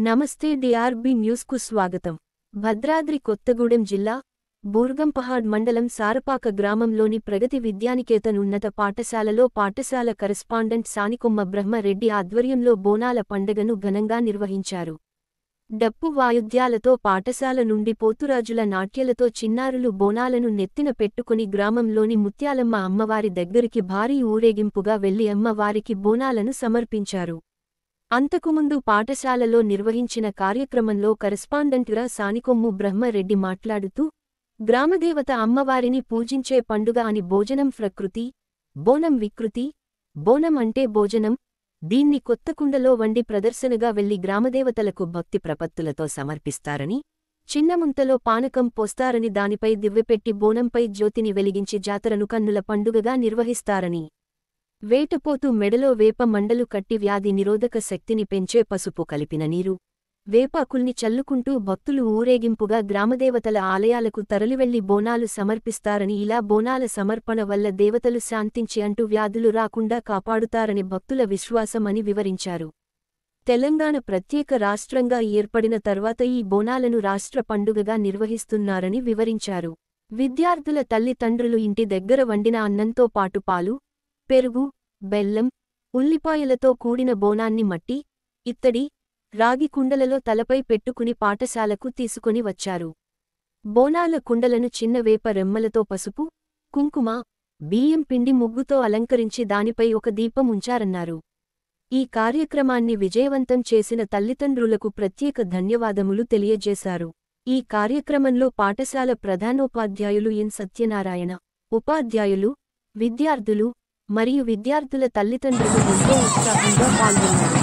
నమస్తే DRB news కు స్వాగతం. భద్రాద్రి కొత్తగూడెం జిల్లా బూర్గంపహాడ్ మండలం సారపాక గ్రామంలోని ప్రగతి విద్యానికేతన్ ఉన్నత పాఠశాలలో పాఠశాల కరెస్పాండెంట్ సానికొమ్మ బ్రహ్మరెడ్డి ఆధ్వర్యంలో బోనాల పండగను ఘనంగా నిర్వహించారు. డప్పు వాయుద్యాలతో పాఠశాల నుండి పోతురాజుల నాట్యలతో చిన్నారులు బోనాలను నెత్తిన పెట్టుకుని గ్రామంలోని ముత్యాలమ్మ అమ్మవారి దగ్గరికి భారీ ఊరేగింపుగా వెళ్లి అమ్మవారికి బోనాలను సమర్పించారు. అంతకుముందు పాఠశాలలో నిర్వహించిన కార్యక్రమంలో కరెస్పాండెంట్గా సానికొమ్ము బ్రహ్మరెడ్డి మాట్లాడుతూ, గ్రామదేవత అమ్మవారిని పూజించే పండుగ అని భోజనం ప్రకృతి, బోనం వికృతి, బోనం అంటే భోజనం, దీన్ని కొత్త కుండలో వండి ప్రదర్శనగా వెళ్లి గ్రామదేవతలకు భక్తి ప్రపత్తులతో సమర్పిస్తారని, చిన్నముంతలో పానకం పోస్తారని దానిపై దివ్వెపెట్టి బోనంపై జ్యోతిని వెలిగించి జాతరను కన్నుల పండుగగా నిర్వహిస్తారని, వేటపోతు మెడలో వేప మండలు కట్టి వ్యాధి నిరోధక శక్తిని పెంచే పసుపు కలిపిన నీరు, వేపాకుల్ని చల్లుకుంటూ భక్తులు ఊరేగింపుగా గ్రామదేవతల ఆలయాలకు తరలివెళ్లి బోనాలు సమర్పిస్తారని, ఇలా బోనాల సమర్పణ వల్ల దేవతలు శాంతించి అంటూ వ్యాధులు రాకుండా కాపాడుతారని భక్తుల విశ్వాసం అని వివరించారు. తెలంగాణ ప్రత్యేక రాష్ట్రంగా ఏర్పడిన తర్వాత ఈ బోనాలను రాష్ట్ర పండుగగా నిర్వహిస్తున్నారని వివరించారు. విద్యార్థుల తల్లిదండ్రులు ఇంటి దగ్గర వండిన అన్నంతో పాటు పాలు, పెరుగు, బెల్లం, ఉల్లిపాయలతో కూడిన బోనాన్ని మట్టి, ఇత్తడి, రాగి కుండలలో తలపై పెట్టుకుని పాఠశాలకు తీసుకొని వచ్చారు. బోనాల కుండలను చిన్న వేప రెమ్మలతో పసుపు, కుంకుమ, బియ్యం పిండి ముగ్గుతో అలంకరించి దానిపై ఒక దీపం ఉంచారన్నారు. ఈ కార్యక్రమాన్ని విజయవంతం చేసిన తల్లిదండ్రులకు ప్రత్యేక ధన్యవాదములు తెలియజేశారు. ఈ కార్యక్రమంలో పాఠశాల ప్రధానోపాధ్యాయులు ఎన్ సత్యనారాయణ, ఉపాధ్యాయులు, విద్యార్థులు మరియు విద్యార్థుల తల్లిదండ్రులు ఎంతో ఉత్సాహంగా పాల్గొన్నారు.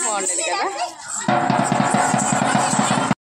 బాగుండేది కదా.